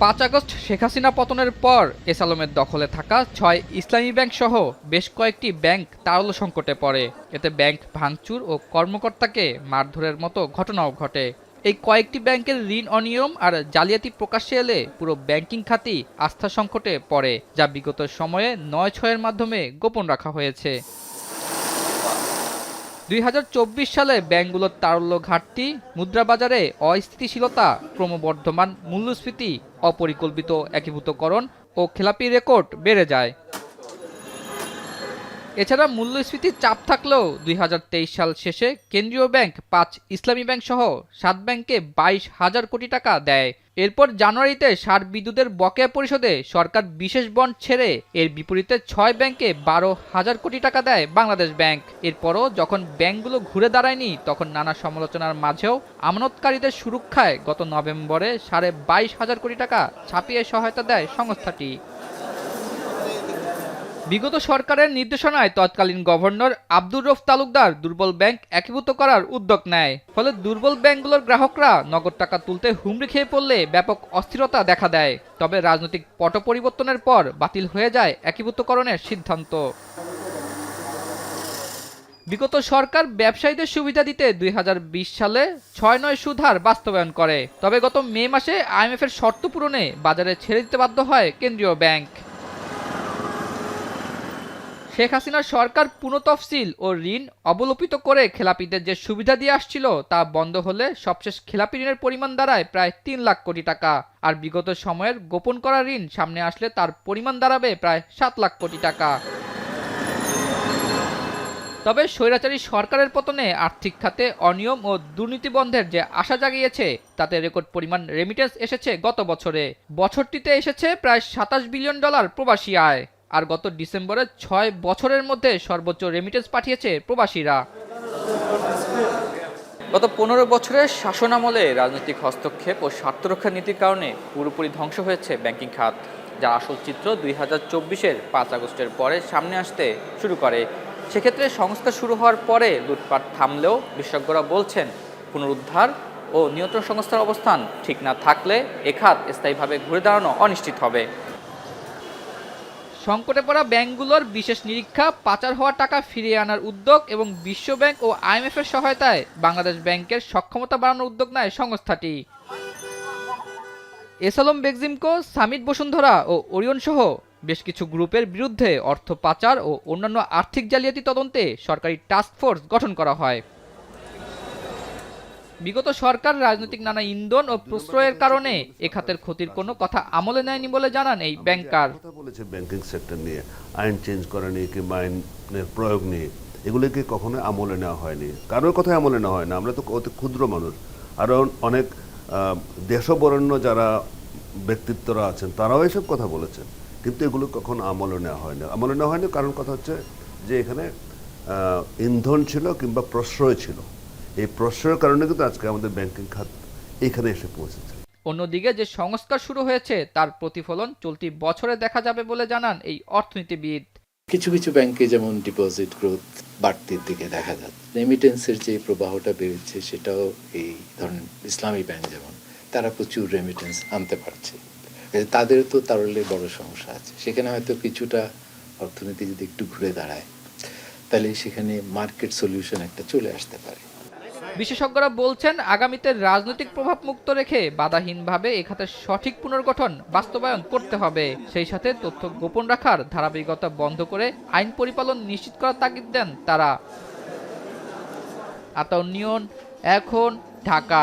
৫ August Sheikh Hasina পতনের পর এসালমের দখলে থাকা ৬ ইসলামী ব্যাংক সহ বেশ কয়েকটি ব্যাংক তারল্য সংকটে পড়ে। এতে ব্যাংক ভাঙচুর ও কর্মকর্তাকে মারধরের মতো ঘটনাও ঘটে। এই কয়েকটি ব্যাংকের ঋণ অনিয়ম আর জালিয়াতি প্রকাশ্যে এলে পুরো ব্যাংকিং খাতই আস্থা সংকটে পড়ে, যা বিগত সময়ে ৯/৬-এর মাধ্যমে গোপন রাখা হয়েছে। ২০২৪ সালে ব্যাংকগুলোর তারল্য ঘাটতি, মুদ্রাবাজারে অস্থিতিশীলতা, ক্রমবর্ধমান মূল্যস্ফীতি, অপরিকল্পিত একীভূতকরণ ও খেলাপি রেকর্ড বেড়ে যায়। এছাড়া মূল্যস্ফীতির চাপ থাকলেও ২০২৩ সাল শেষে কেন্দ্রীয় ব্যাংক ৫ ইসলামী ব্যাংক সহ ৭ ব্যাংকে ২২,০০০ কোটি টাকা দেয়। এরপর জানুয়ারিতে সার বিদ্যুতের বকেয়া পরিশোধে সরকার বিশেষ বন্ড ছেড়ে এর বিপরীতে ৬ ব্যাংকে ১২,০০০ কোটি টাকা দেয় বাংলাদেশ ব্যাংক। এরপরও যখন ব্যাংকগুলো ঘুরে দাঁড়ায়নি, তখন নানা সমালোচনার মাঝেও আমানতকারীদের সুরক্ষায় গত নভেম্বরে ২২,৫০০ কোটি টাকা ছাপিয়ে সহায়তা দেয় সংস্থাটি। বিগত সরকারের নির্দেশনায় তৎকালীন গভর্নর আব্দুর রউফ তালুকদার দুর্বল ব্যাংক একীভূত করার উদ্যোগ নেয়। ফলে দুর্বল ব্যাংকগুলোর গ্রাহকরা নগদ টাকা তুলতে হুমড়ি খেয়ে পড়লে ব্যাপক অস্থিরতা দেখা দেয়। তবে রাজনৈতিক পট পরিবর্তনের পর বাতিল হয়ে যায় একীভূতকরণের সিদ্ধান্ত। বিগত সরকার ব্যবসায়ীদের সুবিধা দিতে ২০২০ সালে ৬/৯ সুদ হার বাস্তবায়ন করে। তবে গত মে মাসে আইএমএফের শর্ত পূরণে বাজারে ছেড়ে দিতে বাধ্য হয় কেন্দ্রীয় ব্যাংক। শেখ হাসিনার সরকার পুনঃতফসিল ও ঋণ অবলোপিত করে খেলাপিদের যে সুবিধা দিয়ে আসছিল তা বন্ধ হলে সবশেষ খেলাপি ঋণের পরিমাণ দাঁড়ায় প্রায় ৩ লাখ কোটি টাকা। আর বিগত সময়ের গোপন করা ঋণ সামনে আসলে তার পরিমাণ দাঁড়াবে প্রায় ৭ লাখ কোটি টাকা। তবে স্বৈরাচারী সরকারের পতনে আর্থিক খাতে অনিয়ম ও দুর্নীতি বন্ধের যে আশা জাগিয়েছে, তাতে রেকর্ড পরিমাণ রেমিটেন্স এসেছে গত বছরে। বছরটিতে এসেছে প্রায় $২৭ বিলিয়ন প্রবাসী আয়। আর গত ডিসেম্বরে ৬ বছরের মধ্যে সর্বোচ্চ রেমিটেন্স পাঠিয়েছে প্রবাসীরা। গত ১৫ বছরের শাসনামলে রাজনৈতিক হস্তক্ষেপ ও স্বার্থরক্ষা নীতির কারণে পুরোপুরি ধ্বংস হয়েছে ব্যাংকিং খাত, যার আসল চিত্র ২০২৪-এর ৫ আগস্টের পরে সামনে আসতে শুরু করে। সেক্ষেত্রে সংস্কার শুরু হওয়ার পরে লুটপাট থামলেও বিশেষজ্ঞরা বলছেন, পুনরুদ্ধার ও নিয়ন্ত্রণ সংস্থার অবস্থান ঠিক না থাকলে এ খাত স্থায়ীভাবে ঘুরে দাঁড়ানো অনিশ্চিত হবে। সংকটে পড়া ব্যাংকগুলোর বিশেষ নিরীক্ষা, পাচার হওয়া টাকা ফিরিয়ে আনার উদ্যোগ এবং বিশ্বব্যাংক ও আইএমএফের সহায়তায় বাংলাদেশ ব্যাংকের সক্ষমতা বাড়ানোর উদ্যোগ নেয় সংস্থাটি। এসালম বেগজিমকো, সামিট বসুন্ধরা ও ওরিয়ন সহ বেশ কিছু গ্রুপের বিরুদ্ধে অর্থ পাচার ও অন্যান্য আর্থিক জালিয়াতি তদন্তে সরকারি টাস্ক ফোর্স গঠন করা হয়। বিগত সরকার রাজনৈতিক নানা ইন্ধন ও প্রশ্রয়ের কারণে এ খাতের ক্ষতির কোনো কথা আমলে নেয়নি বলে জানান এই ব্যাংকার। ব্যাংকিং সেক্টর নিয়ে আইন চেঞ্জ করা নিয়ে কিংবা আইনের প্রয়োগ নিয়ে এগুলোকে কখনো আমলে নেওয়া হয়নি, কারোর কথাই আমলে নেওয়া হয় না। আমরা তো অতি ক্ষুদ্র মানুষ, আরও অনেক দেশবরেণ্য যারা ব্যক্তিত্বরা আছেন তারাও এসব কথা বলেছেন, কিন্তু এগুলো কখনো আমলে নেওয়া হয় না। আমলে নেওয়া হয়নি কারণ কথা হচ্ছে যে এখানে ইন্ধন ছিল কিংবা প্রশ্রয় ছিল। এই প্রশ্রয়ের কারণে কিন্তু আজকে আমাদের ব্যাংকিং খাত এখানে এসে পৌঁছেছে। অন্যদিকে যে সংস্কার শুরু হয়েছে তার প্রতিফলন চলতি বছরে দেখা যাবে বলে জানান এই অর্থনীতিবিদ। কিছু কিছু ব্যাংকে যেমন ডিপোজিট গ্রোথ বাড়তির দিকে দেখা যাচ্ছে, রেমিটেন্সের যে প্রবাহটা বেড়েছে সেটাও এই ধরেন ইসলামী ব্যাংক যেমন, তারা প্রচুর রেমিটেন্স আনতে পারছে। তাদের তো তারল্যের বড় সমস্যা আছে, সেখানে হয়তো কিছুটা অর্থনীতি যদি একটু ঘুরে দাঁড়ায় তাহলে সেখানে মার্কেট সলিউশন একটা চলে আসতে পারে। বিশেষজ্ঞরা বলছেন, আগামীতে রাজনৈতিক প্রভাব মুক্ত রেখে বাধাহীনভাবে এ খাতের সঠিক পুনর্গঠন বাস্তবায়ন করতে হবে। সেই সাথে তথ্য গোপন রাখার ধারাবাহিকতা বন্ধ করে আইন পরিপালন নিশ্চিত করার তাগিদ দেন তারা। আতাউর নিয়ন, এখন, ঢাকা।